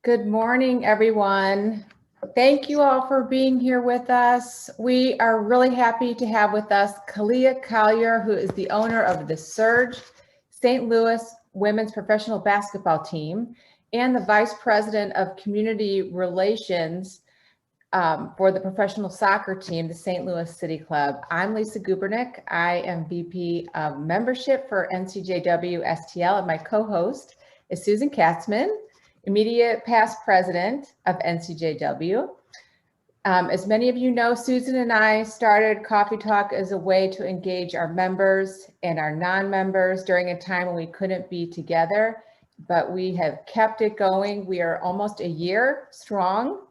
Good morning, everyone. Thank you all for being here with us. We are really happy to have with us Khalia Collier, who is the owner of the Surge St. Louis women's professional basketball team and the vice president of community relations for the professional soccer team, the St. Louis City Club. I'm Lisa Gubernick. I am VP of membership for NCJW STL, and my co-host is Susan Katzman, immediate past president of NCJW. As many of you know, Susan and I started Coffee Talk as a way to engage our members and our non-members during a time when we couldn't be together, but we have kept it going. We are almost a year strong.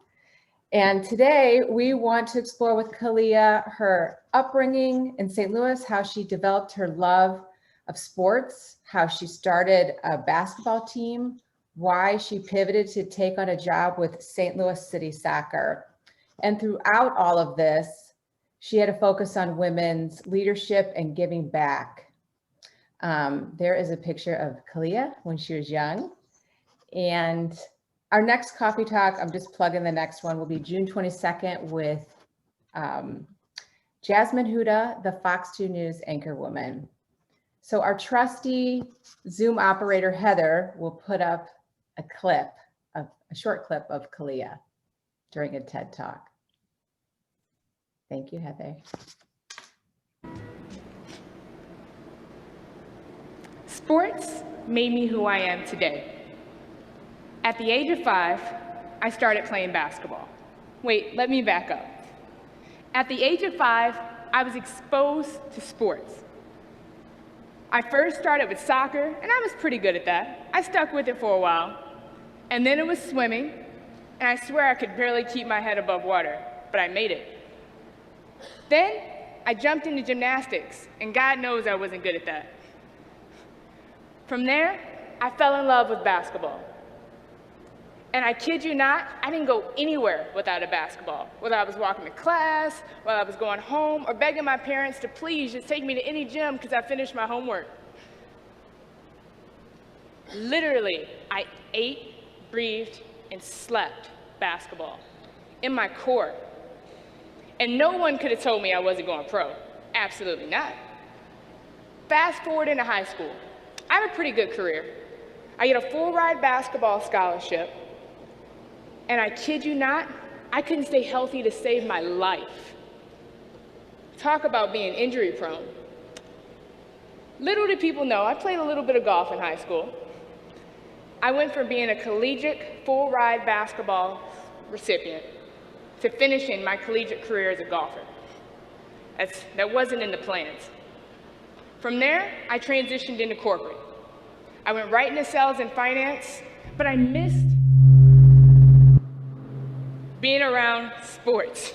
And today we want to explore with Khalia her upbringing in St. Louis, how she developed her love of sports, how she started a basketball team, why she pivoted to take on a job with St. Louis City Soccer. And throughout all of this, she had a focus on women's leadership and giving back. There is a picture of Khalia when she was young. And our next Coffee Talk, I'm just plugging the next one, will be June 22nd with Jasmine Huda, the Fox 2 News anchor woman. So our trusty Zoom operator, Heather, will put up a short clip of Khalia during a TED Talk. Thank you, Heather. Sports made me who I am today. At the age of 5, I started playing basketball. Wait, let me back up. At the age of 5, I was exposed to sports. I first started with soccer, and I was pretty good at that. I stuck with it for a while. And then it was swimming, and I swear I could barely keep my head above water, but I made it. Then I jumped into gymnastics, and God knows I wasn't good at that. From there, I fell in love with basketball. And I kid you not, I didn't go anywhere without a basketball. Whether I was walking to class, whether I was going home, or begging my parents to please just take me to any gym because I finished my homework. Literally, I ate, breathed, and slept basketball in my core. And no one could have told me I wasn't going pro. Absolutely not. Fast forward into high school. I have a pretty good career. I get a full ride basketball scholarship. And I kid you not, I couldn't stay healthy to save my life. Talk about being injury prone. Little did people know, I played a little bit of golf in high school. I went from being a collegiate full ride basketball recipient to finishing my collegiate career as a golfer. That wasn't in the plans. From there, I transitioned into corporate. I went right into sales and finance, but I missed being around sports.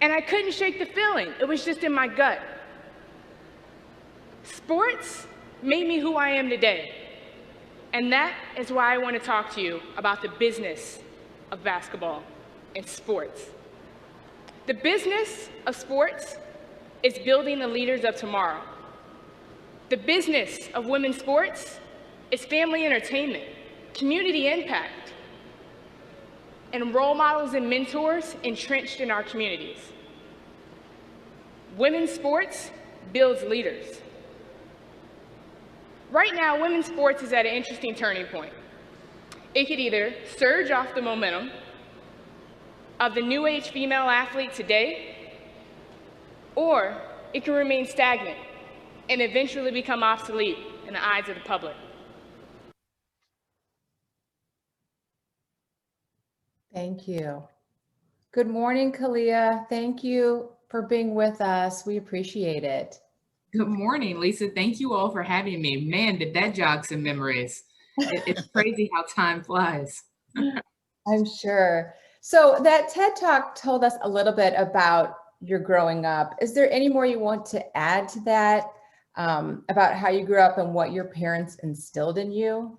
And I couldn't shake the feeling. It was just in my gut. Sports made me who I am today. And that is why I want to talk to you about the business of basketball and sports. The business of sports is building the leaders of tomorrow. The business of women's sports is family entertainment, community impact, and role models and mentors entrenched in our communities. Women's sports builds leaders. Right now, women's sports is at an interesting turning point. It could either surge off the momentum of the new age female athlete today, or it can remain stagnant and eventually become obsolete in the eyes of the public. Thank you. Good morning, Khalia. Thank you for being with us. We appreciate it. Good morning, Lisa. Thank you all for having me. Man, did that jog some memories. It's crazy how time flies. I'm sure. So that TED Talk told us a little bit about your growing up. Is there any more you want to add to that about how you grew up and what your parents instilled in you?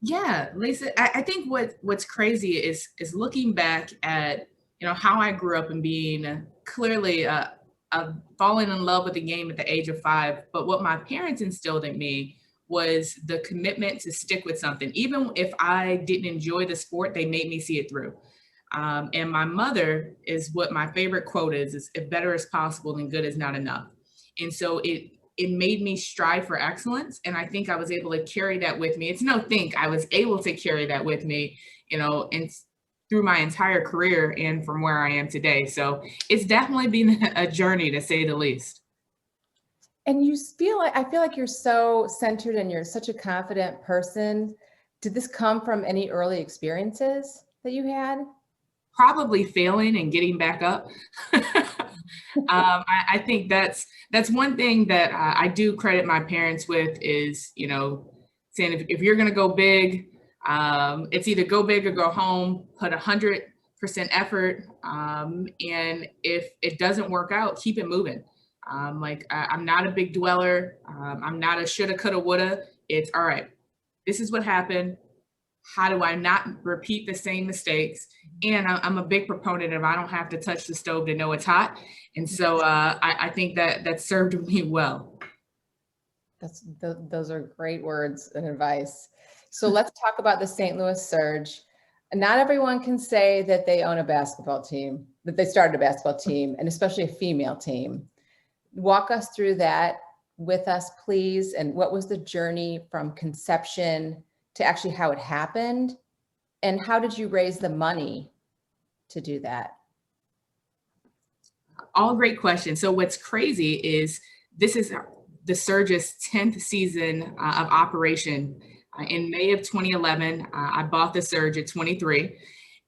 Yeah, Lisa, I think what's crazy is looking back at, how I grew up and being clearly falling in love with the game at the age of 5. But what my parents instilled in me was the commitment to stick with something. Even if I didn't enjoy the sport, they made me see it through. And my mother is what my favorite quote is if better is possible, then good is not enough. And so it made me strive for excellence. And I think I was able to carry that with me. It's no think, I was able to carry that with me, and through my entire career and from where I am today. So it's definitely been a journey, to say the least. And I feel like you're so centered and you're such a confident person. Did this come from any early experiences that you had? Probably failing and getting back up. I think that's one thing that I do credit my parents with is, saying if you're going to go big, it's either go big or go home, put 100% effort. And if it doesn't work out, keep it moving. I'm not a big dweller. I'm not a shoulda, coulda, woulda. It's all right. This is what happened. How do I not repeat the same mistakes? And I'm a big proponent of I don't have to touch the stove to know it's hot. And so I think that served me well. Those are great words and advice. So let's talk about the St. Louis Surge. Not everyone can say that they own a basketball team, that they started a basketball team, and especially a female team. Walk us through that with us, please. And what was the journey from conception to actually how it happened? And how did you raise the money to do that? All great questions. So what's crazy is this is the Surge's 10th season of operation. In May of 2011, I bought the Surge at 23.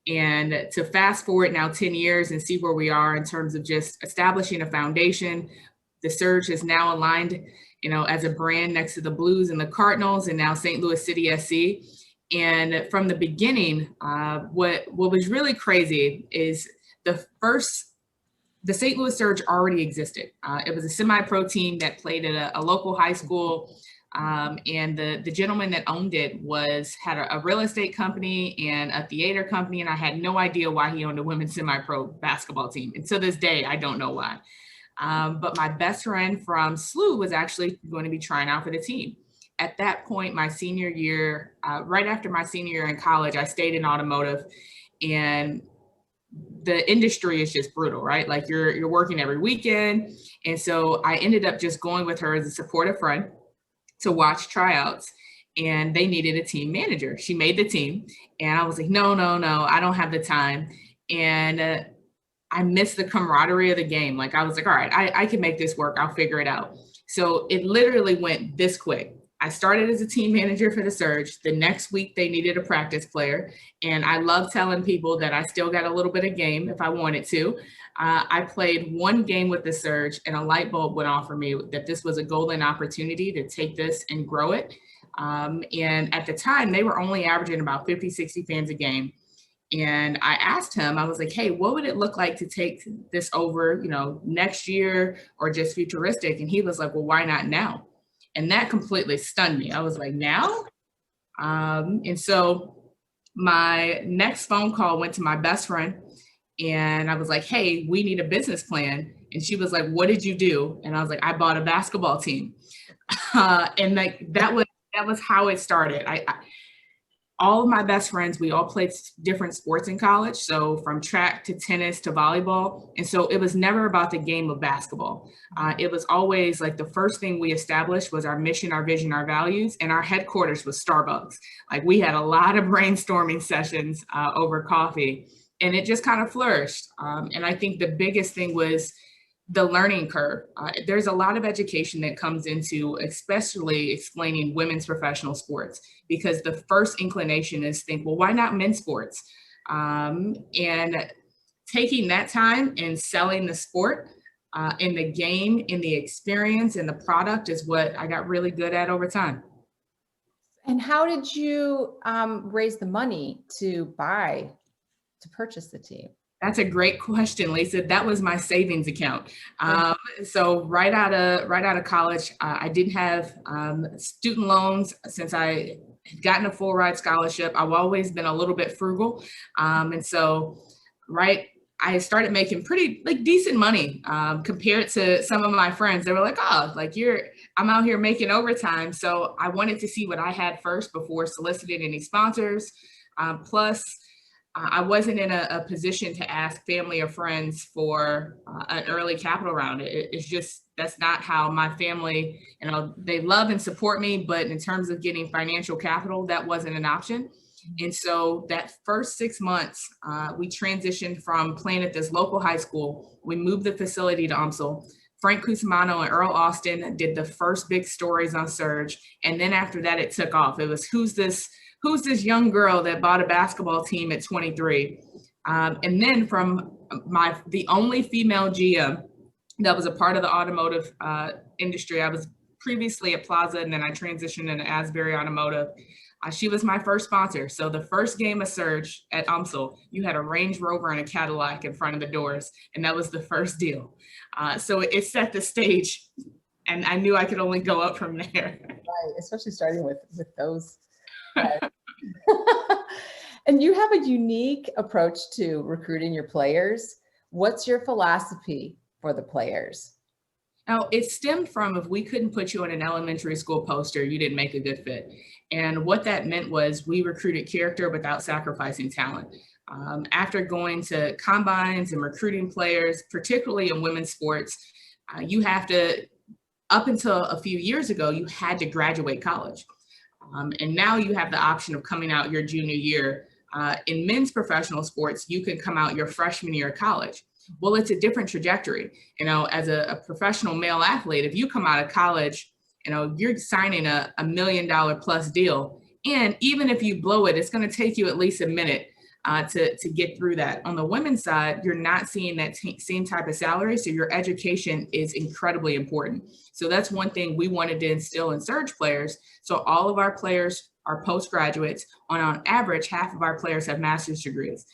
And to fast forward now 10 years and see where we are in terms of just establishing a foundation, the Surge is now aligned, as a brand next to the Blues and the Cardinals, and now St. Louis City SC. And from the beginning, what was really crazy is the St. Louis Surge already existed. It was a semi-pro team that played at a local high school. And the gentleman that owned it had a real estate company and a theater company. And I had no idea why he owned a women's semi-pro basketball team. And to this day, I don't know why. But my best friend from SLU was actually going to be trying out for the team. At that point, my senior year, right after my senior year in college, I stayed in automotive, and the industry is just brutal, right? Like you're working every weekend. And so I ended up just going with her as a supportive friend to watch tryouts, and they needed a team manager. She made the team, and I was like, no, I don't have the time. And I missed the camaraderie of the game. Like I was like, all right, I can make this work. I'll figure it out. So it literally went this quick. I started as a team manager for the Surge. The next week they needed a practice player. And I love telling people that I still got a little bit of game if I wanted to. I played one game with the Surge, and a light bulb went off for me that this was a golden opportunity to take this and grow it. And at the time they were only averaging about 50, 60 fans a game. And I asked him, I was like, hey, what would it look like to take this over, next year or just futuristic? And he was like, well, why not now? And that completely stunned me. I was like, now? And so my next phone call went to my best friend, and I was like, hey, we need a business plan. And she was like, what did you do? And I was like, I bought a basketball team. And that was how it started. All of my best friends, we all played different sports in college. So from track to tennis to volleyball. And so it was never about the game of basketball. It was always like the first thing we established was our mission, our vision, our values, and our headquarters was Starbucks. Like we had a lot of brainstorming sessions over coffee, and it just kind of flourished. And I think the biggest thing was the learning curve. There's a lot of education that comes into, especially explaining women's professional sports, because the first inclination is think, well, why not men's sports? And taking that time and selling the sport in the game, in the experience, and the product is what I got really good at over time. And how did you raise the money to purchase the team? That's a great question, Lisa. That was my savings account. So right out of college, I didn't have student loans since I had gotten a full ride scholarship. I've always been a little bit frugal. And so I started making pretty decent money compared to some of my friends. They were like, oh, I I'm out here making overtime. So I wanted to see what I had first before soliciting any sponsors. Plus, I wasn't in a position to ask family or friends for an early capital round. It's just, that's not how my family, they love and support me, but in terms of getting financial capital, that wasn't an option. And so that first 6 months, we transitioned from playing at this local high school. We moved the facility to UMSL. Frank Cusimano and Earl Austin did the first big stories on Surge. And then after that, it took off. It was, who's this young girl that bought a basketball team at 23? And then from the only female GM that was a part of the automotive industry, I was previously at Plaza, and then I transitioned into Asbury Automotive. She was my first sponsor. So the first game of Surge at UMSL, you had a Range Rover and a Cadillac in front of the doors, and that was the first deal. So it set the stage, and I knew I could only go up from there. Right, especially starting with those. And you have a unique approach to recruiting your players. What's your philosophy for the players? Now, it stemmed from, if we couldn't put you on an elementary school poster, you didn't make a good fit. And what that meant was we recruited character without sacrificing talent. After going to combines and recruiting players, particularly in women's sports, you have to, up until a few years ago, you had to graduate college. And now you have the option of coming out your junior year. In men's professional sports, you can come out your freshman year of college. Well, it's a different trajectory. As a professional male athlete, if you come out of college, you're signing a $1 million plus deal. And even if you blow it, it's going to take you at least a minute to get through that. On the women's side, you're not seeing that same type of salary. So your education is incredibly important. So that's one thing we wanted to instill in Surge players. So all of our players are postgraduates. On average, half of our players have master's degrees.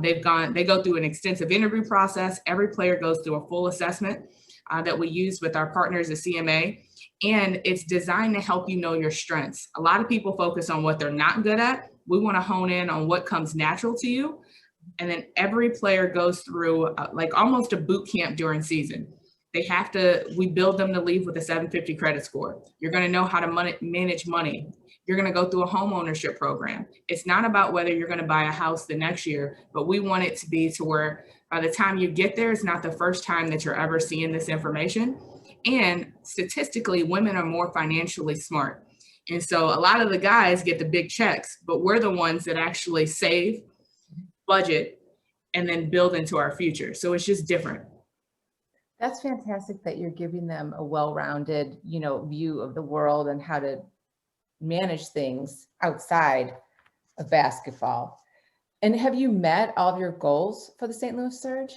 They go through an extensive interview process. Every player goes through a full assessment that we use with our partners at CMA. And it's designed to help you know your strengths. A lot of people focus on what they're not good at. We want to hone in on what comes natural to you. And then every player goes through like almost a boot camp during season. We build them to leave with a 750 credit score. You're going to know how to manage money. You're going to go through a home ownership program. It's not about whether you're going to buy a house the next year, but we want it to be to where by the time you get there, it's not the first time that you're ever seeing this information. And statistically, women are more financially smart. And so a lot of the guys get the big checks, but we're the ones that actually save, budget, and then build into our future. So it's just different. That's fantastic that you're giving them a well-rounded, view of the world and how to manage things outside of basketball. And have you met all of your goals for the St. Louis Surge?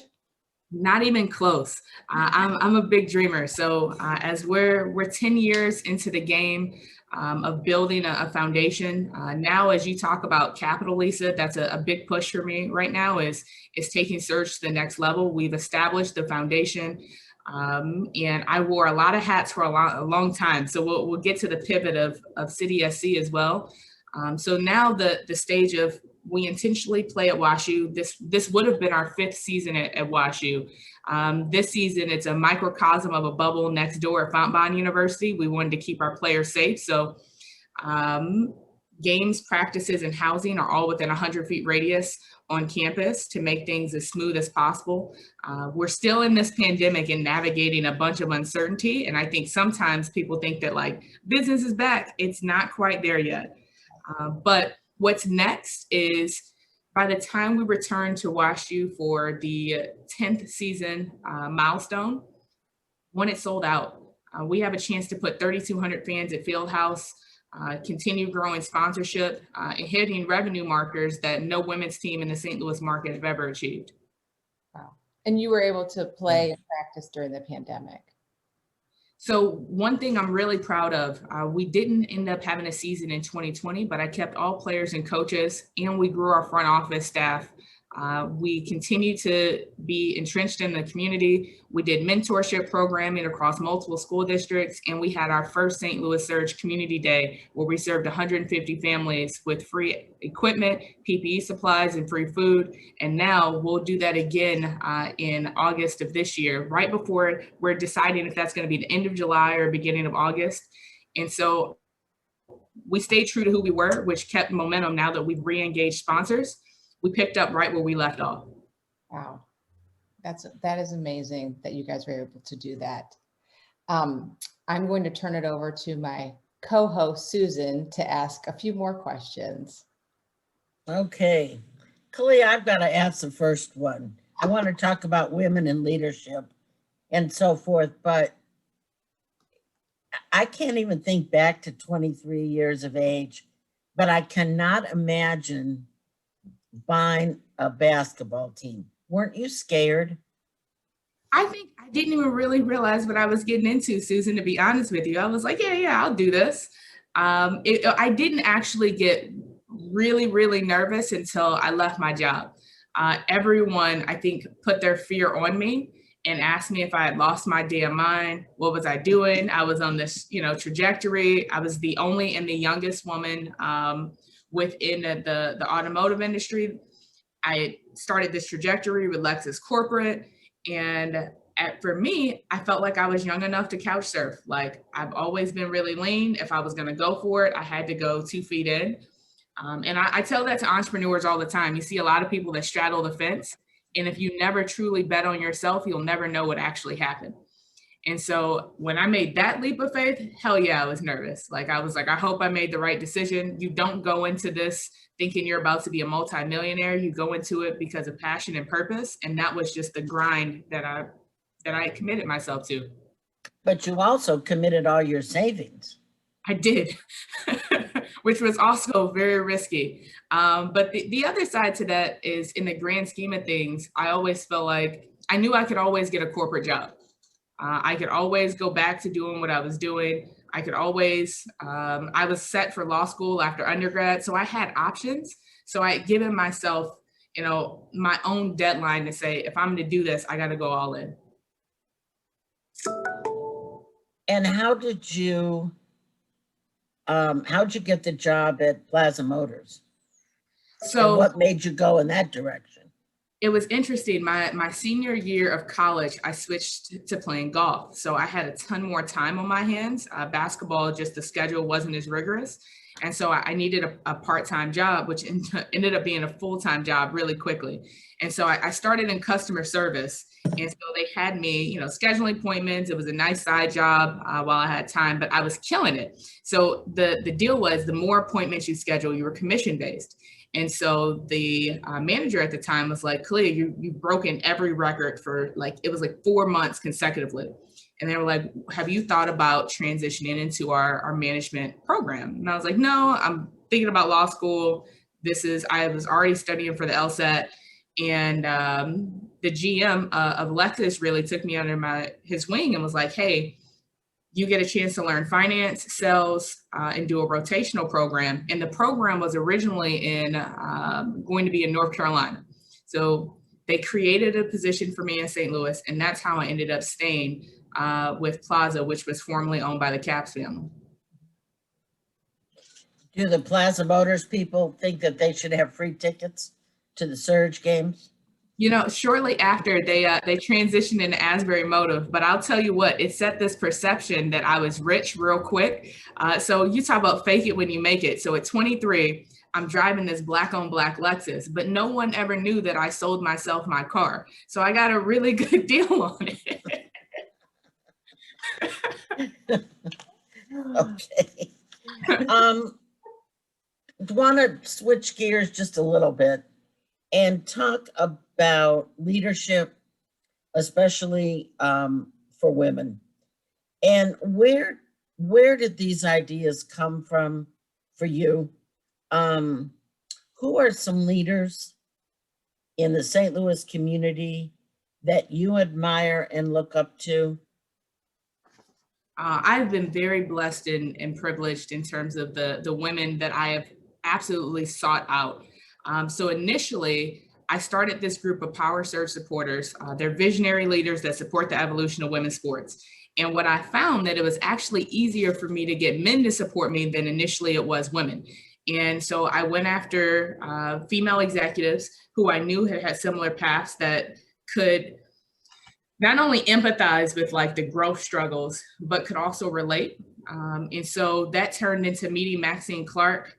Not even close. I'm a big dreamer. So as we're 10 years into the game of building a foundation, now as you talk about capital, Lisa, that's a big push for me right now is taking Surge to the next level. We've established the foundation. And I wore a lot of hats for a long time. So we'll get to the pivot of City SC as well. So now the stage of we intentionally play at WashU. This would have been our 5th season at WashU. This season, it's a microcosm of a bubble next door at Fontbonne University. We wanted to keep our players safe. So games, practices, and housing are all within 100 feet radius on campus to make things as smooth as possible. We're still in this pandemic and navigating a bunch of uncertainty. And I think sometimes people think that like business is back. It's not quite there yet. But what's next is by the time we return to WashU for the 10th season milestone, when it's sold out, we have a chance to put 3,200 fans at Fieldhouse, continue growing sponsorship, and hitting revenue markers that no women's team in the St. Louis market have ever achieved. Wow. And you were able to play and practice during the pandemic. So one thing I'm really proud of, we didn't end up having a season in 2020, but I kept all players and coaches, and we grew our front office staff We continue to be entrenched in the community. We did mentorship programming across multiple school districts, and we had our first St. Louis Surge Community Day where we served 150 families with free equipment, PPE supplies, and free food. And now we'll do that again in August of this year, right before we're deciding if that's going to be the end of July or beginning of August. And so we stayed true to who we were, which kept momentum. Now that we've re-engaged sponsors, we picked up right where we left off. Wow. That is amazing that you guys were able to do that. I'm going to turn it over to my co-host, Susan, to ask a few more questions. Okay. Khalia, I've got to ask the first one. I want to talk about women in leadership and so forth, but I can't even think back to 23 years of age, but I cannot imagine buying a basketball team. Weren't you scared? I think I didn't even really realize what I was getting into, Susan, to be honest with you. I was like, yeah, I'll do this. I didn't actually get really, really nervous until I left my job. Everyone, I think, put their fear on me and asked me if I had lost my damn mind. What was I doing? I was on this, trajectory. I was the only and the youngest woman within the automotive industry. I started this trajectory with Lexus Corporate. And for me, I felt like I was young enough to couch surf. Like, I've always been really lean. If I was going to go for it, I had to go 2 feet in. And I tell that to entrepreneurs all the time. You see a lot of people that straddle the fence. And if you never truly bet on yourself, you'll never know what actually happened. And so when I made that leap of faith, hell yeah, I was nervous. Like, I was like, I hope I made the right decision. You don't go into this thinking you're about to be a multimillionaire. You go into it because of passion and purpose. And that was just the grind that I committed myself to. But you also committed all your savings. I did, which was also very risky. But the other side to that is, in the grand scheme of things, I always felt like I knew I could always get a corporate job. I could always go back to doing what I was doing. I could always, I was set for law school after undergrad. So I had options. So I had given myself, my own deadline to say, if I'm going to do this, I got to go all in. And how'd you get the job at Plaza Motors? So and what made you go in that direction? It was interesting. My senior year of college, I switched to playing golf. So I had a ton more time on my hands. Basketball, just the schedule wasn't as rigorous. And so I needed a part-time job, which ended up being a full-time job really quickly. And so I started in customer service. And so they had me, scheduling appointments. It was a nice side job while I had time, but I was killing it. So the deal was, the more appointments you schedule, you were commission-based. And so the manager at the time was like, Khalia, you've broken every record for it was 4 months consecutively. And they were like, have you thought about transitioning into our management program? And I was like, no, I'm thinking about law school. I was already studying for the LSAT. And the GM of Lexus really took me under his wing and was like, hey, you get a chance to learn finance, sales, and do a rotational program. And the program was originally going to be in North Carolina. So they created a position for me in St. Louis, and that's how I ended up staying with Plaza, which was formerly owned by the Capps family. Do the Plaza Motors people think that they should have free tickets to the Surge games? Shortly after they transitioned into Asbury Motive, but I'll tell you what, it set this perception that I was rich real quick. So you talk about fake it when you make it. So at 23, I'm driving this black on black Lexus, but no one ever knew that I sold myself my car. So I got a really good deal on it. Okay. Want to switch gears just a little bit and talk about leadership, especially for women. And where did these ideas come from for you? Who are some leaders in the St. Louis community that you admire and look up to? I've been very blessed and privileged in terms of the women that I have absolutely sought out. So initially, I started this group of Power Surge supporters. They're visionary leaders that support the evolution of women's sports. And what I found that it was actually easier for me to get men to support me than initially it was women. And so I went after female executives who I knew had similar paths that could not only empathize with like the growth struggles, but could also relate. And so that turned into meeting Maxine Clark,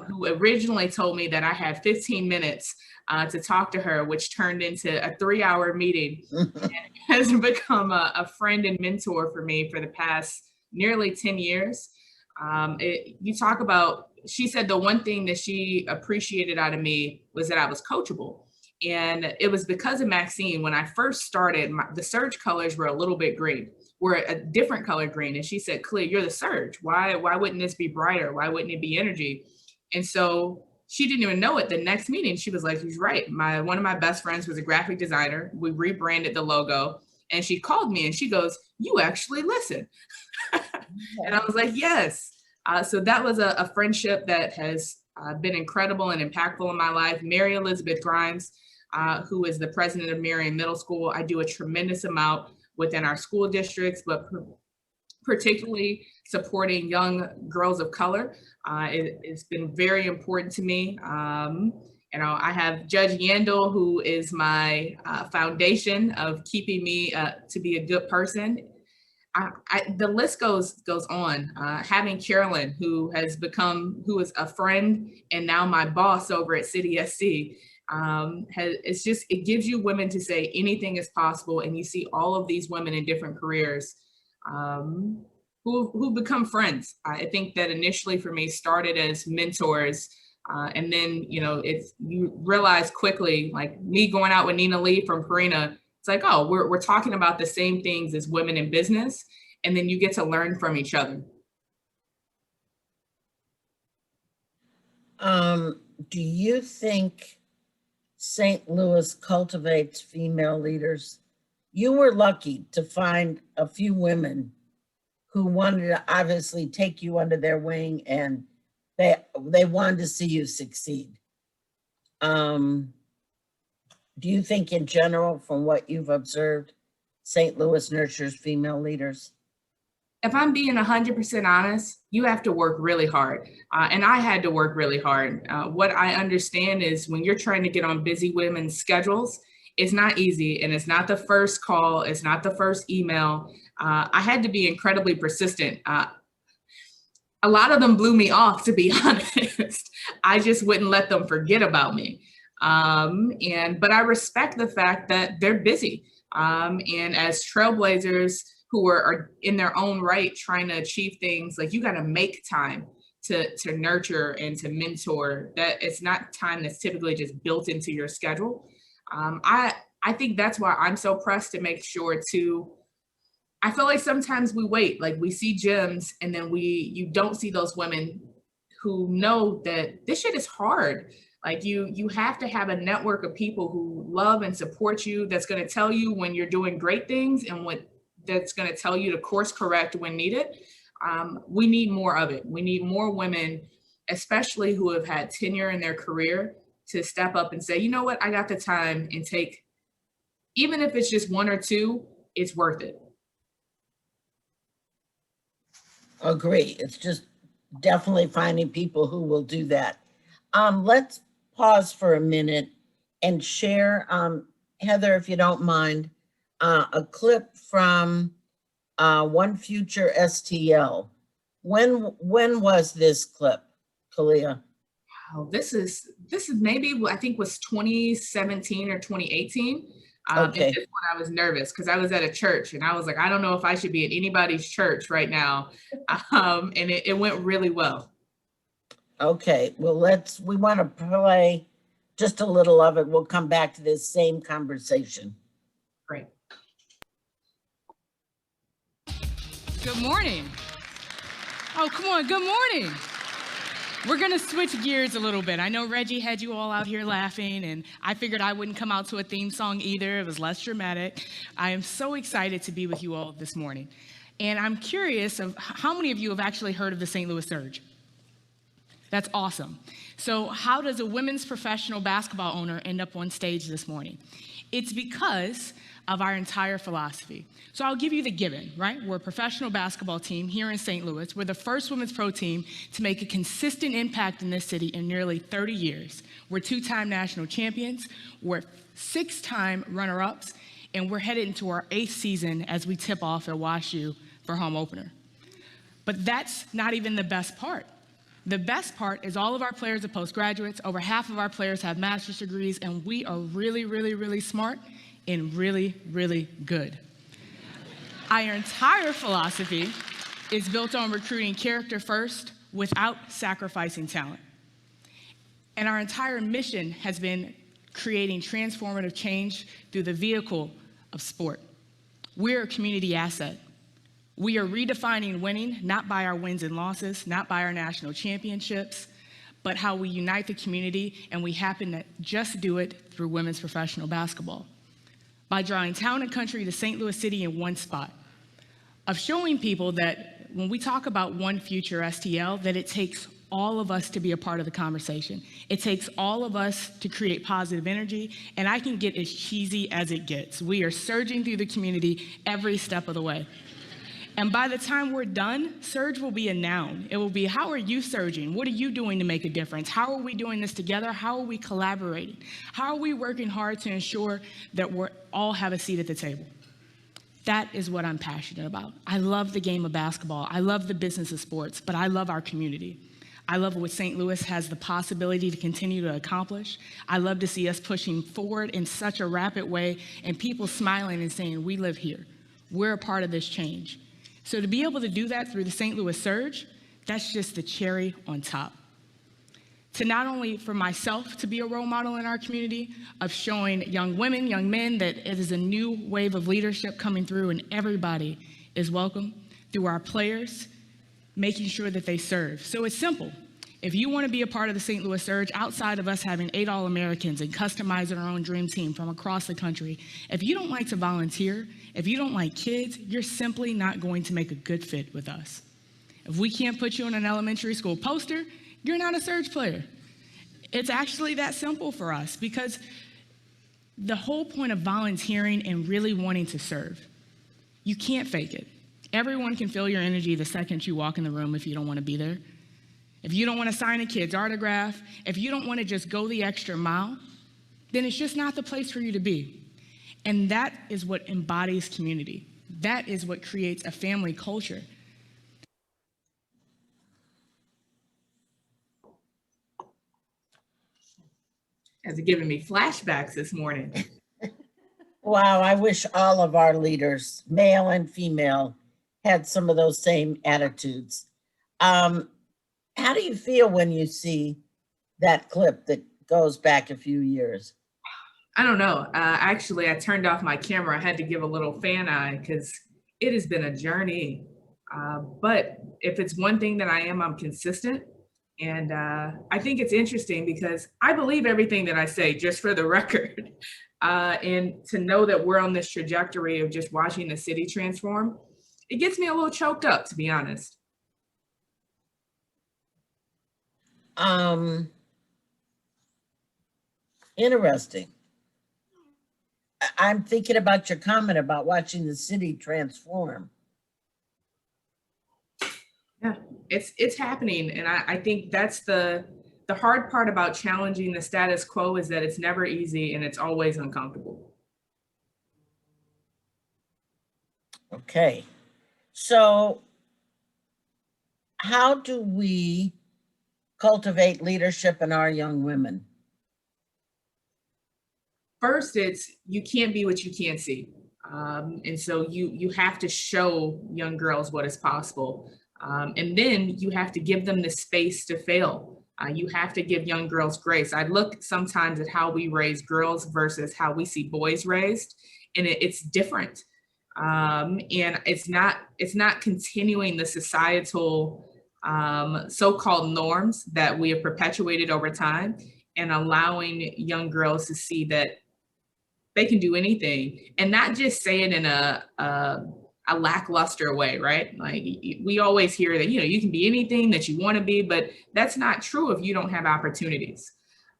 who originally told me that I had 15 minutes to talk to her, which turned into a 3-hour meeting and has become a friend and mentor for me for the past nearly 10 years. You talk about, she said the one thing that she appreciated out of me was that I was coachable. And it was because of Maxine. When I first started, the surge colors were a little bit green. We're a different color green. And she said, Khalia, you're the surge. Why wouldn't this be brighter? Why wouldn't it be energy? And so she didn't even know it. The next meeting, she was like, he's right. One of my best friends was a graphic designer. We rebranded the logo. And she called me and she goes, you actually listen. And I was like, yes. So that was a friendship that has been incredible and impactful in my life. Mary Elizabeth Grimes, who is the president of Marion Middle School. I do a tremendous amount within our school districts, but particularly supporting young girls of color. It's been very important to me. I have Judge Yandel, who is my foundation of keeping me to be a good person. The list goes on. Having Carolyn, who is a friend and now my boss over at City SC, it gives you women to say anything is possible, and you see all of these women in different careers who become friends. I think that initially for me started as mentors, and then you realize quickly, like me going out with Nina Lee from Purina. It's like, oh, we're talking about the same things as women in business, and then you get to learn from each other. Do you think St. Louis cultivates female leaders? You were lucky to find a few women who wanted to obviously take you under their wing, and they wanted to see you succeed. Do you think in general, from what you've observed, St. Louis nurtures female leaders? If I'm being 100% honest, you have to work really hard. And I had to work really hard. What I understand is when you're trying to get on busy women's schedules, it's not easy. And it's not the first call. It's not the first email. I had to be incredibly persistent. A lot of them blew me off, to be honest. I just wouldn't let them forget about me. But I respect the fact that they're busy. And as trailblazers who are in their own right trying to achieve things, like you got to make time to nurture and to mentor. That it's not time that's typically just built into your schedule. I think that's why I'm so pressed to make sure I feel like sometimes we wait, like we see gyms and then you don't see those women who know that this shit is hard. Like you have to have a network of people who love and support you, that's going to tell you when you're doing great things and that's going to tell you to course correct when needed. We need more of it. We need more women, especially who have had tenure in their career, to step up and say, you know what, I got the time, and take, even if it's just one or two, it's worth it. Agree. It's just definitely finding people who will do that. Let's pause for a minute and share, Heather, if you don't mind, a clip from One Future STL. When was this clip, Khalia? Oh, this is maybe, I think was 2017 or 2018. Okay. And this one I was nervous because I was at a church and I was like, I don't know if I should be at anybody's church right now. And it went really well. Okay, well, we want to play just a little of it. We'll come back to this same conversation. Great. Good morning. Oh, come on, good morning. We're gonna switch gears a little bit. I know Reggie had you all out here laughing, and I figured I wouldn't come out to a theme song either. It was less dramatic. I am so excited to be with you all this morning. And I'm curious of how many of you have actually heard of the St. Louis Surge? That's awesome. So how does a women's professional basketball owner end up on stage this morning? It's because of our entire philosophy. So I'll give you the given, right? We're a professional basketball team here in St. Louis. We're the first women's pro team to make a consistent impact in this city in nearly 30 years. We're 2-time national champions. We're 6-time runner-ups, and we're headed into our 8th season as we tip off at WashU for home opener. But that's not even the best part. The best part is all of our players are postgraduates. Over half of our players have master's degrees, and we are really, really, really smart and really, really good. Our entire philosophy is built on recruiting character first without sacrificing talent. And our entire mission has been creating transformative change through the vehicle of sport. We're a community asset. We are redefining winning, not by our wins and losses, not by our national championships, but how we unite the community, and we happen to just do it through women's professional basketball. By drawing town and country to St. Louis City in one spot, of showing people that when we talk about one Future STL, that it takes all of us to be a part of the conversation. It takes all of us to create positive energy, and I can get as cheesy as it gets. We are surging through the community every step of the way. And by the time we're done, surge will be a noun. It will be, how are you surging? What are you doing to make a difference? How are we doing this together? How are we collaborating? How are we working hard to ensure that we all have a seat at the table? That is what I'm passionate about. I love the game of basketball. I love the business of sports, but I love our community. I love what St. Louis has the possibility to continue to accomplish. I love to see us pushing forward in such a rapid way and people smiling and saying, we live here. We're a part of this change. So to be able to do that through the St. Louis Surge, that's just the cherry on top. To not only for myself to be a role model in our community of showing young women, young men that it is a new wave of leadership coming through and everybody is welcome, through our players, making sure that they serve. So it's simple. If you want to be a part of the St. Louis Surge, outside of us having 8 All-Americans and customizing our own dream team from across the country, if you don't like to volunteer, if you don't like kids, you're simply not going to make a good fit with us. If we can't put you on an elementary school poster, you're not a Surge player. It's actually that simple for us, because the whole point of volunteering and really wanting to serve, you can't fake it. Everyone can feel your energy the second you walk in the room if you don't want to be there. If you don't want to sign a kid's autograph, if you don't want to just go the extra mile, then it's just not the place for you to be. And that is what embodies community. That is what creates a family culture. Has given me flashbacks this morning. Wow, I wish all of our leaders, male and female, had some of those same attitudes. How do you feel when you see that clip that goes back a few years? I don't know. Actually, I turned off my camera. I had to give a little fan eye because it has been a journey. But if it's one thing that I am, I'm consistent. And I think it's interesting because I believe everything that I say, just for the record. And to know that we're on this trajectory of just watching the city transform, it gets me a little choked up, to be honest. Interesting. I'm thinking about your comment about watching the city transform. Yeah, it's happening. And I think that's the hard part about challenging the status quo, is that it's never easy and it's always uncomfortable. Okay. So how do we cultivate leadership in our young women? First, it's you can't be what you can't see. And so you have to show young girls what is possible. And then you have to give them the space to fail. You have to give young girls grace. I look sometimes at how we raise girls versus how we see boys raised, and it's different. And it's not continuing the societal so-called norms that we have perpetuated over time, and allowing young girls to see that they can do anything, and not just say it in a a lackluster way, right? Like we always hear that, you can be anything that you want to be, but that's not true if you don't have opportunities.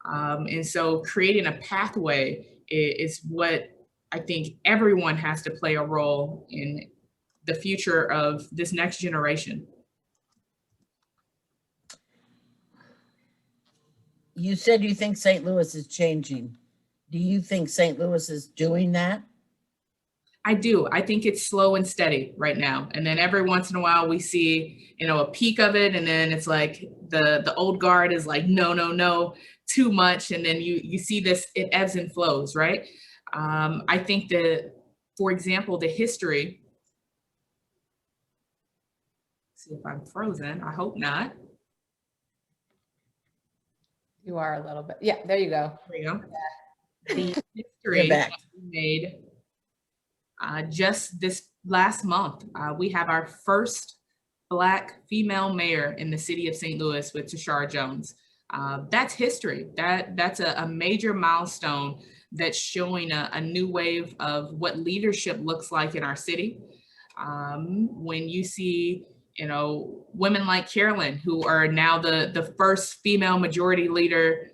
And so creating a pathway is what I think everyone has to play a role in the future of this next generation. You said you think St. Louis is changing. Do you think St. Louis is doing that? I do. I think it's slow and steady right now. And then every once in a while we see, a peak of it. And then it's like the old guard is like, no, too much. And then you see this, it ebbs and flows, right? I think that, for example, the history, see if I'm frozen. I hope not. You are a little bit. Yeah, there you go. There you go. The history that we made just this last month. We have our first Black female mayor in the city of St. Louis with Tashara Jones. That's history. That's a major milestone that's showing a new wave of what leadership looks like in our city. When you see, women like Carolyn, who are now the first female majority leader,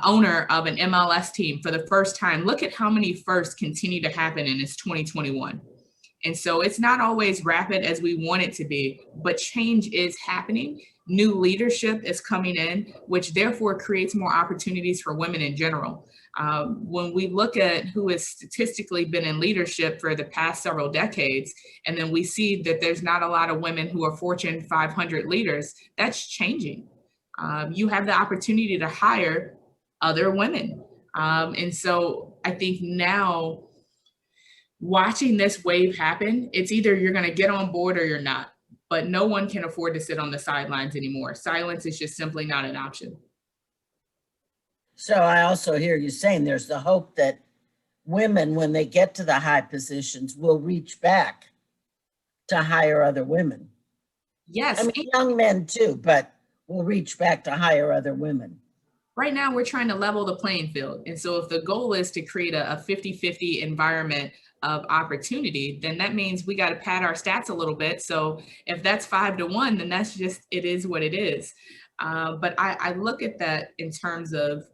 owner of an MLS team for the first time. Look at how many firsts continue to happen in this 2021. And so it's not always rapid as we want it to be, but change is happening. New leadership is coming in, which therefore creates more opportunities for women in general. When we look at who has statistically been in leadership for the past several decades, and then we see that there's not a lot of women who are Fortune 500 leaders, that's changing. You have the opportunity to hire other women. And so I think now watching this wave happen, it's either you're going to get on board or you're not, but no one can afford to sit on the sidelines anymore. Silence is just simply not an option. So I also hear you saying there's the hope that women, when they get to the high positions, will reach back to hire other women. Yes. I mean, young men too, but will reach back to hire other women. Right now, we're trying to level the playing field. And so if the goal is to create a 50-50 environment of opportunity, then that means we got to pad our stats a little bit. So if that's 5-1, then that's just, it is what it is. But I look at that in terms of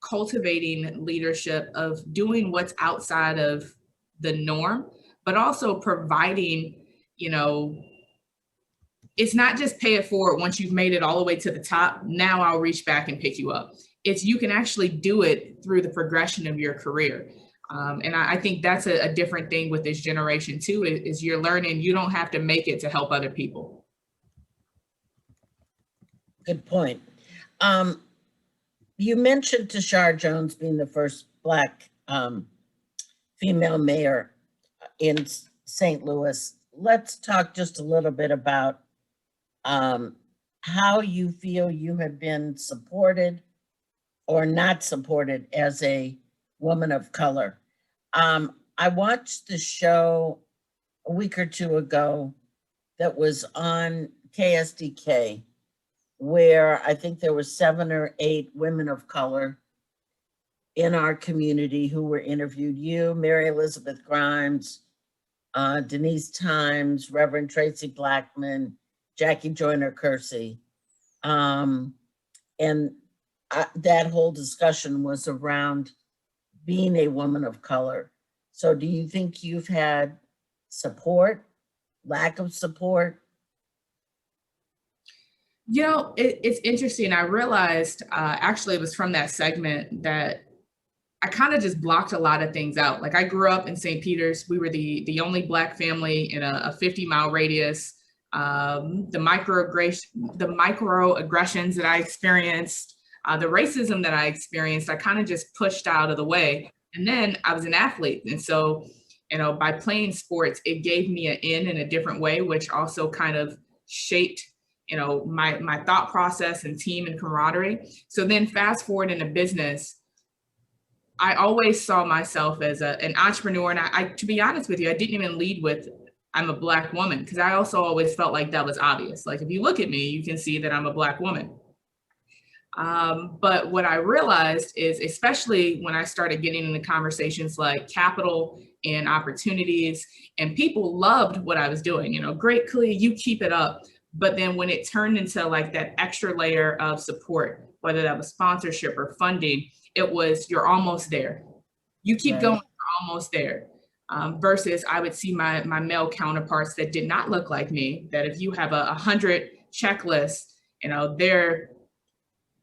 cultivating leadership, of doing what's outside of the norm, but also providing, it's not just pay it forward once you've made it all the way to the top. Now I'll reach back and pick you up. It's you can actually do it through the progression of your career. And I think that's a different thing with this generation too, is you're learning you don't have to make it to help other people. Good point. You mentioned Tashara Jones being the first Black female mayor in St. Louis. Let's talk just a little bit about how you feel you have been supported or not supported as a woman of color. I watched the show a week or two ago that was on KSDK, where I think there were 7 or 8 women of color in our community who were interviewed. You, Mary Elizabeth Grimes, Denise Times, Reverend Tracy Blackman, Jackie Joyner Kersey. And that whole discussion was around being a woman of color. So do you think you've had support, lack of support? It's interesting. I realized actually it was from that segment that I kind of just blocked a lot of things out. Like I grew up in St. Peter's. We were the only Black family in a 50-mile radius. The microaggressions that I experienced, the racism that I experienced, I kind of just pushed out of the way. And then I was an athlete. And so, by playing sports, it gave me an in a different way, which also kind of shaped, my thought process and team and camaraderie. So then fast forward into business, I always saw myself as an entrepreneur. And I, to be honest with you, I didn't even lead with, I'm a Black woman, because I also always felt like that was obvious. Like, if you look at me, you can see that I'm a Black woman. But what I realized is, especially when I started getting into conversations like capital and opportunities, and people loved what I was doing, you know, great, Khalia, you keep it up. But then when it turned into like that extra layer of support, whether that was sponsorship or funding, it was, you're almost there. You keep Right. going, you're almost there. Versus I would see my male counterparts that did not look like me, that if you have 100 checklists, you know, they're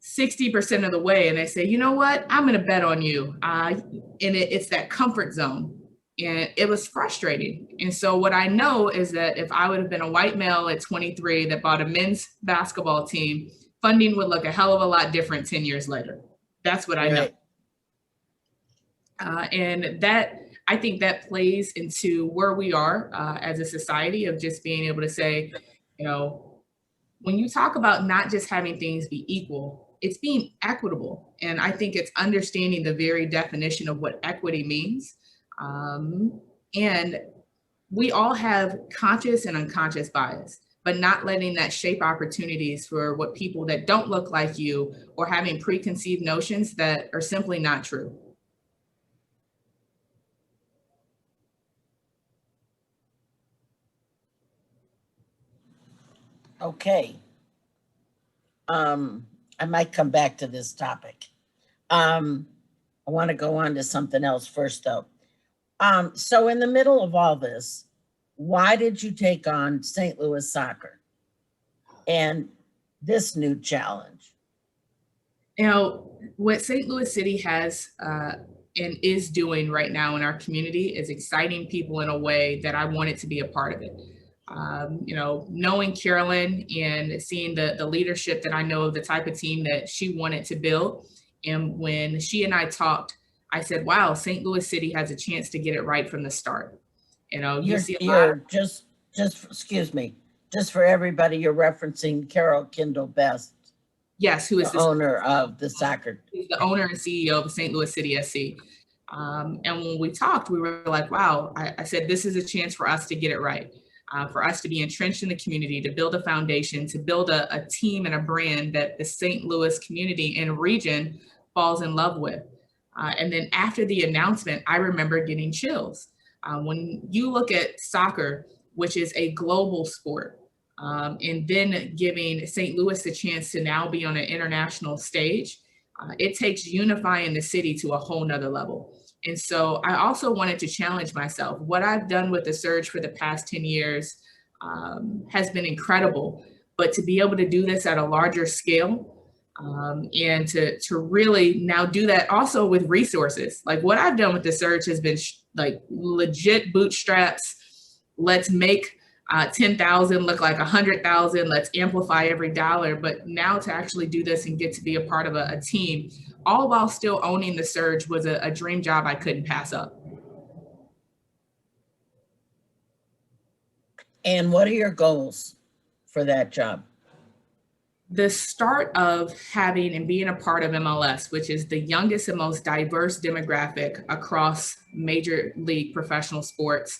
60% of the way, and they say, you know what, I'm going to bet on you. And it's that comfort zone. And it was frustrating. And so what I know is that if I would have been a white male at 23 that bought a men's basketball team, funding would look a hell of a lot different 10 years later. That's what I know. And that, I think that plays into where we are as a society, of just being able to say, you know, when you talk about not just having things be equal, it's being equitable. And I think it's understanding the very definition of what equity means. And we all have conscious and unconscious bias, but not letting that shape opportunities for what people that don't look like you, or having preconceived notions that are simply not true. Okay. I might come back to this topic. I want to go on to something else first, though. So in the middle of all this, why did you take on St. Louis soccer and this new challenge? You know, what St. Louis City has and is doing right now in our community is exciting people in a way that I wanted to be a part of it. You know, knowing Carolyn and seeing the leadership that I know of, the type of team that she wanted to build. And when she and I talked, I said, wow, St. Louis City has a chance to get it right from the start. You know, you're just excuse me, just for everybody, you're referencing Carol Kindle Best. Yes, who is the owner of the soccer. He's the owner and CEO of St. Louis City SC. And when we talked, we were like, wow, I said, this is a chance for us to get it right. For us to be entrenched in the community, to build a foundation, to build a team and a brand that the St. Louis community and region falls in love with. And then after the announcement, I remember getting chills. When you look at soccer, which is a global sport, and then giving St. Louis the chance to now be on an international stage, it takes unifying the city to a whole nother level. And so I also wanted to challenge myself. What I've done with the Surge for the past 10 years has been incredible, but to be able to do this at a larger scale and to really now do that also with resources. Like what I've done with the Surge has been like legit bootstraps. Let's make 10,000 look like 100,000. Let's amplify every dollar. But now to actually do this and get to be a part of a team, all while still owning the Surge, was a dream job I couldn't pass up. And what are your goals for that job? The start of having and being a part of MLS, which is the youngest and most diverse demographic across major league professional sports,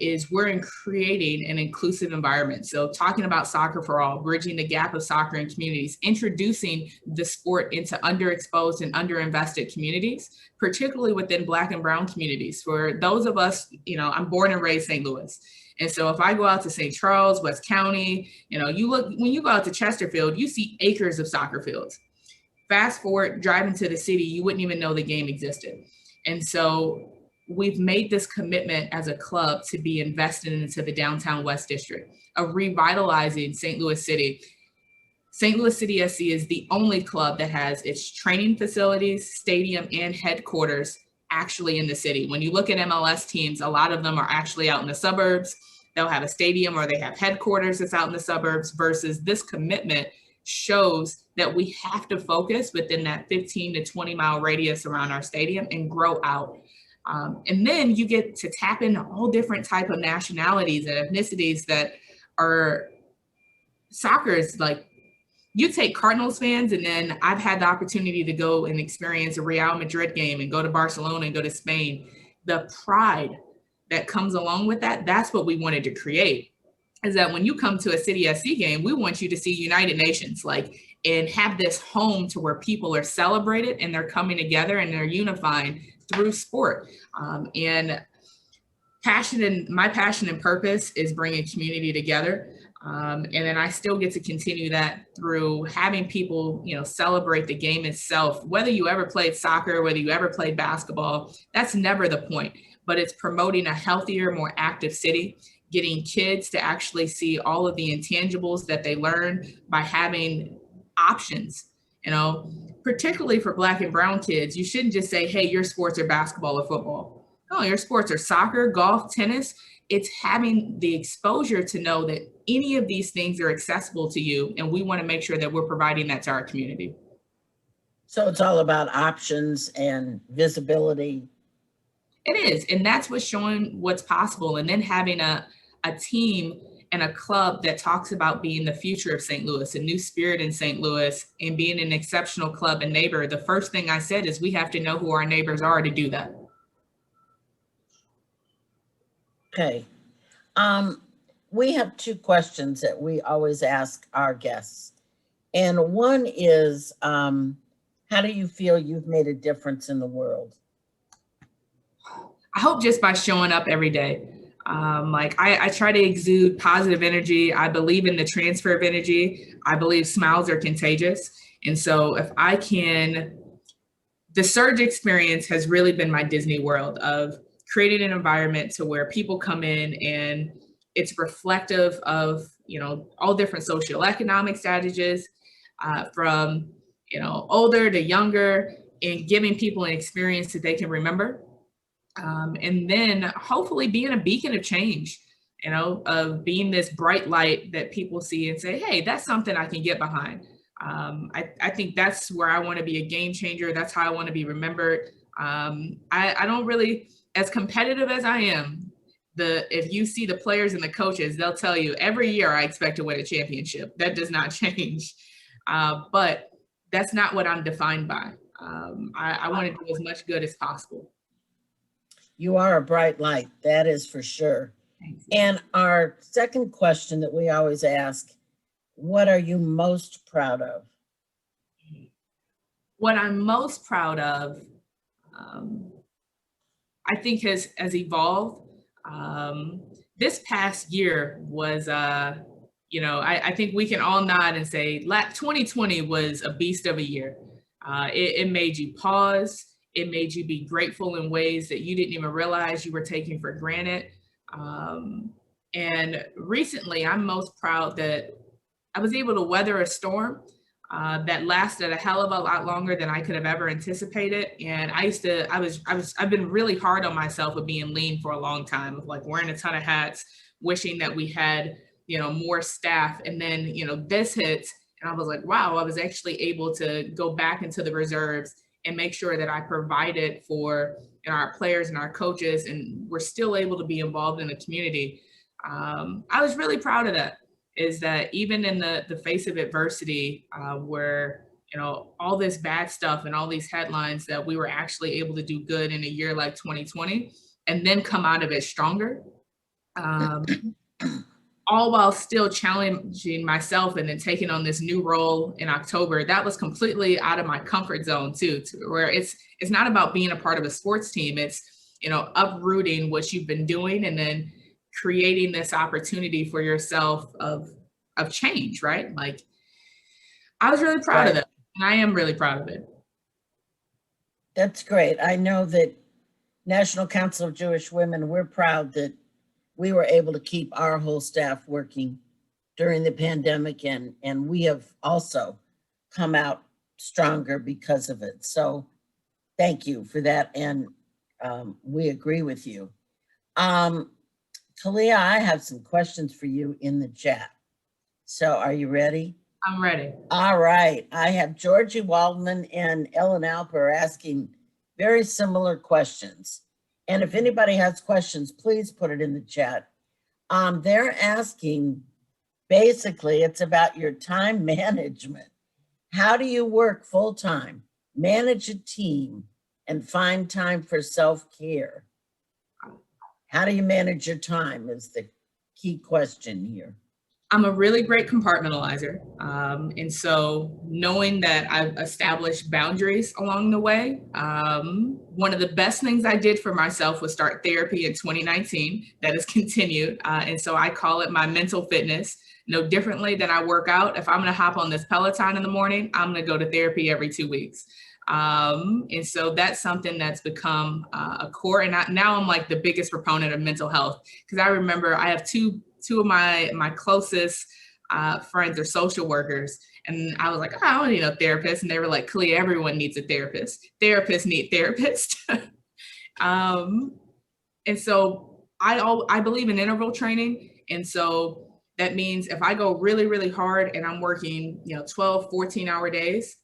is we're creating an inclusive environment. So talking about soccer for all, bridging the gap of soccer in communities, introducing the sport into underexposed and underinvested communities, particularly within Black and Brown communities. For those of us, you know, I'm born and raised St. Louis. And so if I go out to St. Charles, West County, you know, when you go out to Chesterfield, you see acres of soccer fields. Fast forward, driving to the city, you wouldn't even know the game existed. And so we've made this commitment as a club to be invested into the downtown West District, of revitalizing St. Louis City. St. Louis City SC is the only club that has its training facilities, stadium, and headquarters actually in the city. When you look at MLS teams, a lot of them are actually out in the suburbs. They'll have a stadium or they have headquarters that's out in the suburbs, versus this commitment shows that we have to focus within that 15 to 20 mile radius around our stadium and grow out. And then you get to tap into all different type of nationalities and ethnicities that are soccer is like. You take Cardinals fans, and then I've had the opportunity to go and experience a Real Madrid game and go to Barcelona and go to Spain. The pride that comes along with that, that's what we wanted to create. is that when you come to a City SC game, we want you to see United Nations, like, and have this home to where people are celebrated and they're coming together and they're unifying through sport. And my passion and purpose is bringing community together. And then I still get to continue that through having people, celebrate the game itself. Whether you ever played soccer, whether you ever played basketball, that's never the point. But it's promoting a healthier, more active city, getting kids to actually see all of the intangibles that they learn by having options, particularly for Black and brown kids. You shouldn't just say, hey, your sports are basketball or football. No, your sports are soccer, golf, tennis. It's having the exposure to know that any of these things are accessible to you. And we want to make sure that we're providing that to our community. So it's all about options and visibility. It is. And that's what's showing what's possible. And then having a team and a club that talks about being the future of St. Louis, a new spirit in St. Louis, and being an exceptional club and neighbor. The first thing I said is we have to know who our neighbors are to do that. Okay. We have two questions that we always ask our guests. And one is, how do you feel you've made a difference in the world? I hope just by showing up every day. I try to exude positive energy. I believe in the transfer of energy. I believe smiles are contagious. And so if I can, the Surge experience has really been my Disney World of creating an environment to where people come in and it's reflective of, all different socioeconomic strategies, from, older to younger, and giving people an experience that they can remember. And then hopefully being a beacon of change, of being this bright light that people see and say, hey, that's something I can get behind. I think that's where I want to be a game changer. That's how I want to be remembered. I don't really, as competitive as I am, if you see the players and the coaches, they'll tell you every year I expect to win a championship. That does not change. But that's not what I'm defined by. I want to do as much good as possible. You are a bright light, that is for sure. And our second question that we always ask, what are you most proud of? What I'm most proud of, I think has evolved. This past year was, I think we can all nod and say 2020 was a beast of a year. It made you pause. It made you be grateful in ways that you didn't even realize you were taking for granted. And recently, I'm most proud that I was able to weather a storm that lasted a hell of a lot longer than I could have ever anticipated. And I've been really hard on myself of being lean for a long time, of like wearing a ton of hats, wishing that we had, more staff. And then, this hits, and I was like, wow, I was actually able to go back into the reserves and make sure that I provided for our players and our coaches, and we're still able to be involved in the community. I was really proud of that, is that even in the face of adversity, where, all this bad stuff and all these headlines, that we were actually able to do good in a year like 2020 and then come out of it stronger. All while still challenging myself and then taking on this new role in October. That was completely out of my comfort zone too, where it's not about being a part of a sports team. It's, uprooting what you've been doing and then creating this opportunity for yourself of change, right? Like, I was really proud of that. And I am really proud of it. That's great. I know that National Council of Jewish Women, we're proud that we were able to keep our whole staff working during the pandemic, and we have also come out stronger because of it. So thank you for that, and we agree with you. Khalia, I have some questions for you in the chat. So are you ready? I'm ready. All right. I have Georgie Waldman and Ellen Alper asking very similar questions. And if anybody has questions, please put it in the chat. They're asking, basically, it's about your time management. How do you work full-time, manage a team, and find time for self-care? How do you manage your time is the key question here. I'm a really great compartmentalizer. And so knowing that I've established boundaries along the way, one of the best things I did for myself was start therapy in 2019. That has continued. And so I call it my mental fitness. No differently than I work out. If I'm going to hop on this Peloton in the morning, I'm going to go to therapy every 2 weeks. And so that's something that's become a core. And now I'm like the biggest proponent of mental health, because I remember I have two of my closest friends are social workers. And I was like, oh, I don't need a therapist. And they were like, Khalia, everyone needs a therapist. Therapists need therapists. And so I believe in interval training. And so that means if I go really, really hard and I'm working, 12, 14-hour days,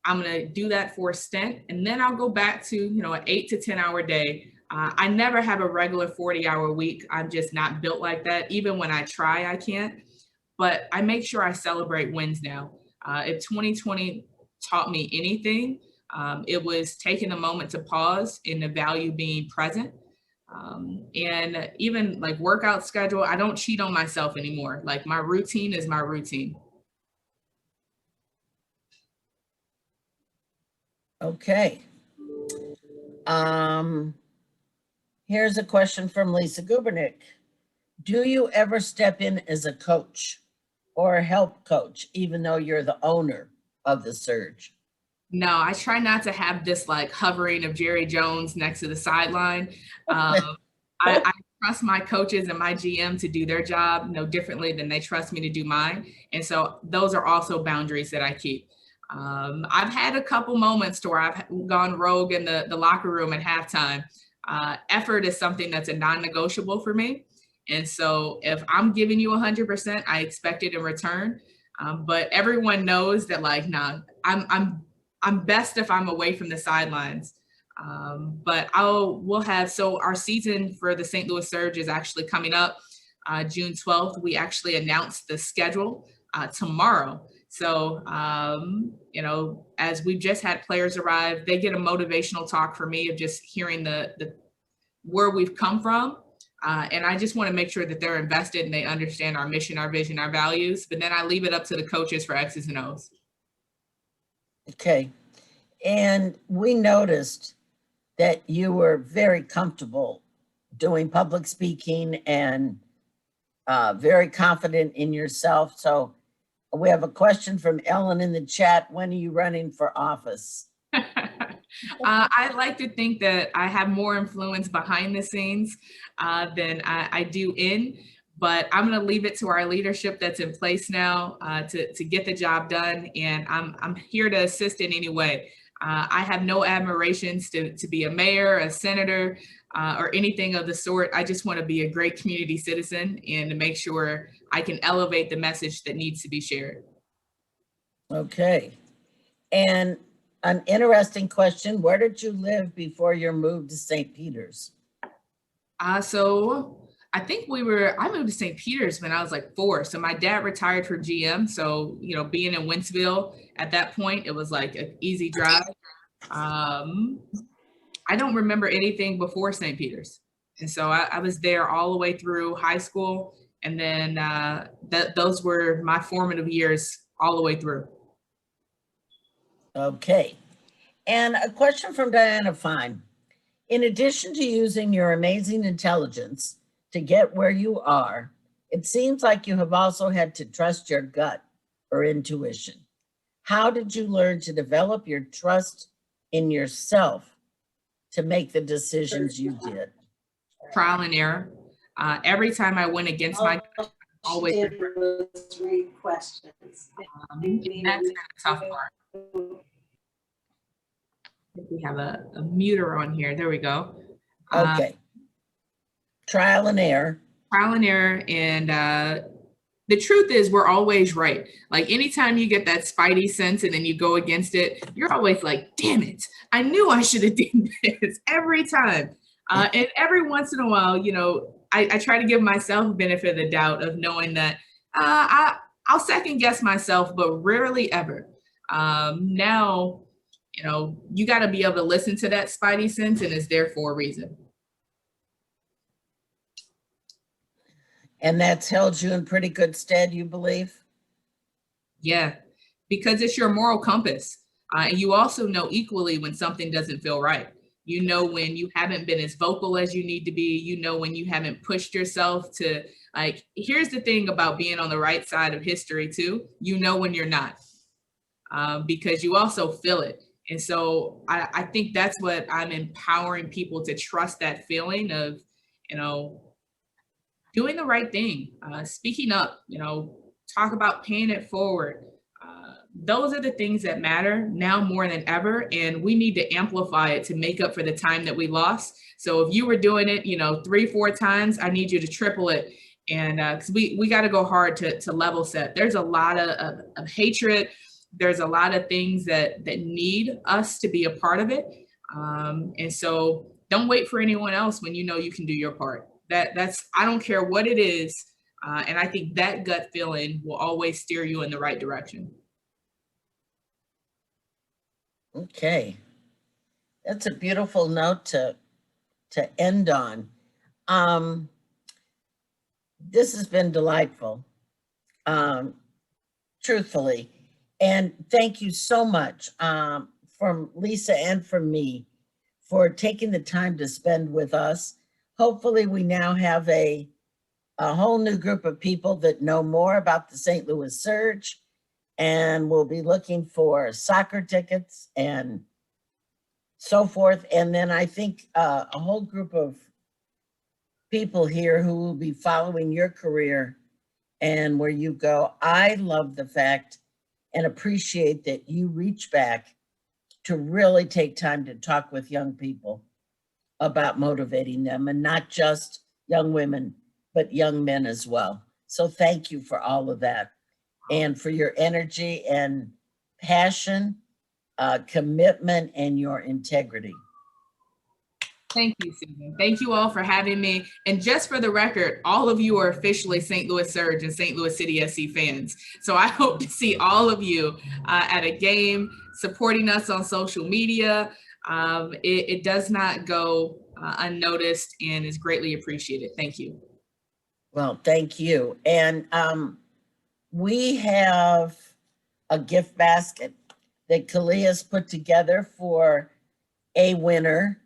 I'm going to do that for a stint. And then I'll go back to, an 8 to 10-hour day. I never have a regular 40-hour week. I'm just not built like that. Even when I try, I can't. But I make sure I celebrate wins now. If 2020 taught me anything, it was taking a moment to pause and the value being present. And even like workout schedule, I don't cheat on myself anymore. Like my routine is my routine. Okay. Here's a question from Lisa Gubernick. Do you ever step in as a coach or a help coach, even though you're the owner of the Surge? No, I try not to have this like hovering of Jerry Jones next to the sideline. I trust my coaches and my GM to do their job no differently than they trust me to do mine. And so those are also boundaries that I keep. I've had a couple moments to where I've gone rogue in the locker room at halftime. Effort is something that's a non-negotiable for me. And so if I'm giving you 100%, I expect it in return. But everyone knows that like, nah, I'm best if I'm away from the sidelines. But so our season for the St. Louis Surge is actually coming up June 12th. We actually announced the schedule tomorrow. So, as we've just had players arrive, they get a motivational talk for me of just hearing the where we've come from. And I just want to make sure that they're invested and they understand our mission, our vision, our values. But then I leave it up to the coaches for X's and O's. Okay. And we noticed that you were very comfortable doing public speaking and very confident in yourself. So we have a question from Ellen in the chat. When are you running for office? I like to think that I have more influence behind the scenes than I do in, but I'm going to leave it to our leadership that's in place now to get the job done. And I'm here to assist in any way. I have no admirations to be a mayor, a senator, or anything of the sort. I just want to be a great community citizen and to make sure I can elevate the message that needs to be shared. Okay. And an interesting question, where did you live before your move to St. Peter's? So I think I moved to St. Peter's when I was like 4. So my dad retired for GM. So, being in Wentzville at that point, it was like an easy drive. I don't remember anything before St. Peter's. And so I was there all the way through high school. And then those were my formative years all the way through. Okay. And a question from Diana Fine. In addition to using your amazing intelligence to get where you are, it seems like you have also had to trust your gut or intuition. How did you learn to develop your trust in yourself to make the decisions you did? Trial and error. Every time I went against my gut, always read questions. and that's the tough part. We have a muter on here. There we go. Okay. Trial and error. Trial and error. And the truth is we're always right. Like anytime you get that spidey sense and then you go against it, you're always like, damn it. I knew I should have done this every time. And every once in a while, I try to give myself benefit of the doubt of knowing that I'll second guess myself, but rarely ever. Now, you got to be able to listen to that spidey sense, and it's there for a reason. And that's held you in pretty good stead, you believe? Yeah, because it's your moral compass. And you also know equally when something doesn't feel right. You know when you haven't been as vocal as you need to be. You know when you haven't pushed yourself to, like, here's the thing about being on the right side of history too. You know when you're not, because you also feel it. And so I think that's what I'm empowering people to trust, that feeling of, you know, doing the right thing, speaking up, you know, talk about paying it forward. Those are the things that matter now more than ever. And we need to amplify it to make up for the time that we lost. So if you were doing it, you know, 3-4 times, I need you to triple it. And because we got to go hard to level set. There's a lot of hatred. There's a lot of things that need us to be a part of it. And so don't wait for anyone else when you know you can do your part. That's, I don't care what it is. And I think that gut feeling will always steer you in the right direction. Okay. That's a beautiful note to end on. This has been delightful, truthfully. And thank you so much from Lisa and from me for taking the time to spend with us. Hopefully we now have a whole new group of people that know more about the St. Louis Surge, and we'll be looking for soccer tickets and so forth. And then I think a whole group of people here who will be following your career and where you go. I love the fact and appreciate that you reach back to really take time to talk with young people about motivating them, and not just young women, but young men as well. So thank you for all of that, and for your energy and passion, commitment, and your integrity. Thank you, Susan. Thank you all for having me. And just for the record, all of you are officially St. Louis Surge and St. Louis City SC fans. So I hope to see all of you at a game, supporting us on social media. It does not go unnoticed and is greatly appreciated. Thank you. Well, thank you. And we have a gift basket that Khalias put together for a winner.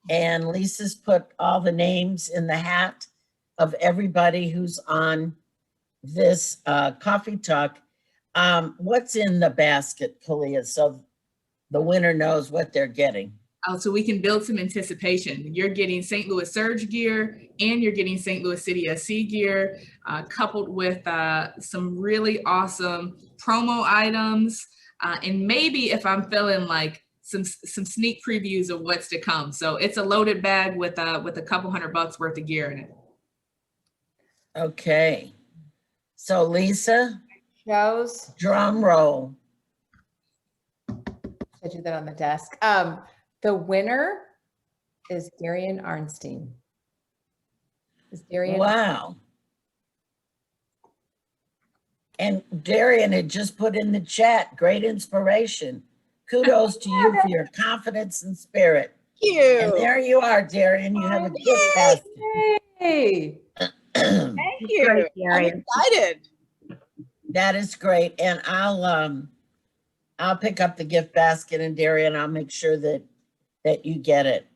And Lisa's put all the names in the hat of everybody who's on this coffee talk. What's in the basket, Khalia, so the winner knows what they're getting? So we can build some anticipation. You're getting St. Louis Surge gear, and you're getting St. Louis City SC gear, coupled with some really awesome promo items. And maybe, if I'm feeling like, some sneak previews of what's to come. So it's a loaded bag with a couple $100 worth of gear in it. Okay. So Lisa, Shows. drum roll. I do that on the desk. The winner is Darian Arnstein. Is Darian? Wow. And Darian had just put in the chat, great inspiration. Kudos to you for your confidence and spirit. Thank you. And there you are, Darian. You have a gift basket. Hey. Thank you. I'm excited. That is great. And I'll pick up the gift basket, and Darian, I'll make sure that you get it.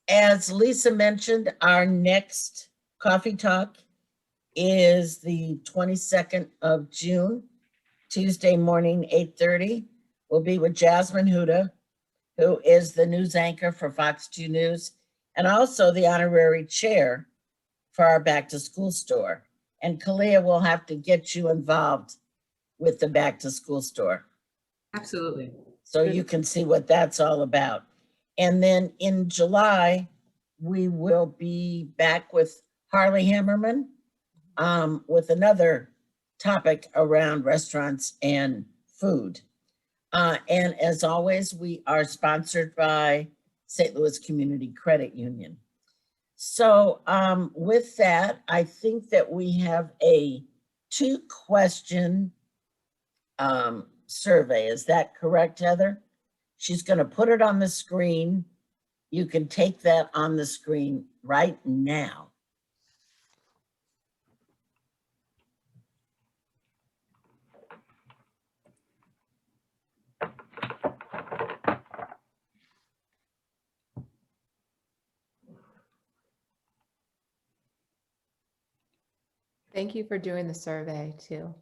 As Lisa mentioned, our next coffee talk is the 22nd of June, Tuesday morning, 8:30. We'll be with Jasmine Huda, who is the news anchor for Fox 2 News, and also the honorary chair for our back to school store. And Khalia will have to get you involved with the back to school store, Absolutely. so you can see what that's all about. And then in July, we will be back with Harley Hammerman with another topic around restaurants and food. And as always, we are sponsored by St. Louis Community Credit Union. So with that, I think that we have a 2-question survey. Is that correct, Heather? She's going to put it on the screen. You can take that on the screen right now. Thank you for doing the survey too.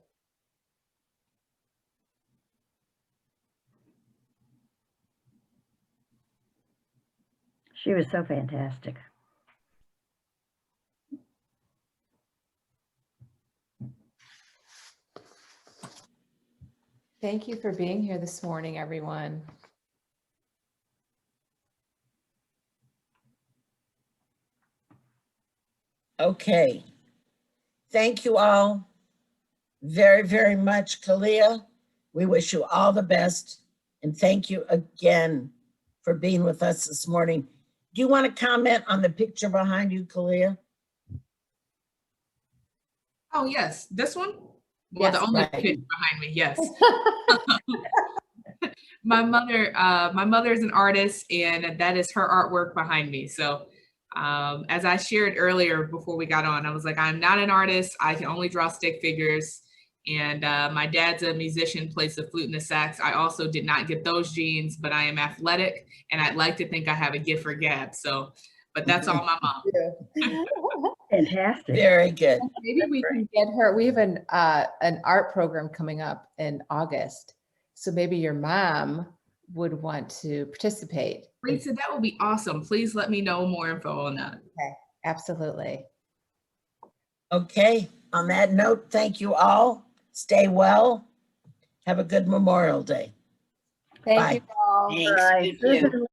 She was so fantastic. Thank you for being here this morning, everyone. Okay. Thank you all very, very much, Khalia. We wish you all the best. And thank you again for being with us this morning. Do you want to comment on the picture behind you, Khalia? Oh, yes, this one? Well, Yes, the only right. picture behind me, yes. My mother is an artist, and that is her artwork behind me. So as I shared earlier before we got on, I was like, I'm not an artist. I can only draw stick figures. And my dad's a musician, plays the flute and the sax. I also did not get those genes, but I am athletic, and I'd like to think I have a gift for gab. So, but that's all my mom. Fantastic. Very good. Maybe we can get her. We have an art program coming up in August. So maybe your mom would want to participate. Lisa, that would be awesome. Please let me know more info on that. Okay, absolutely. Okay. On that note, thank you all. Stay well. Have a good Memorial Day. Thank Bye. you all. Thanks. Bye. Thank you. Susan,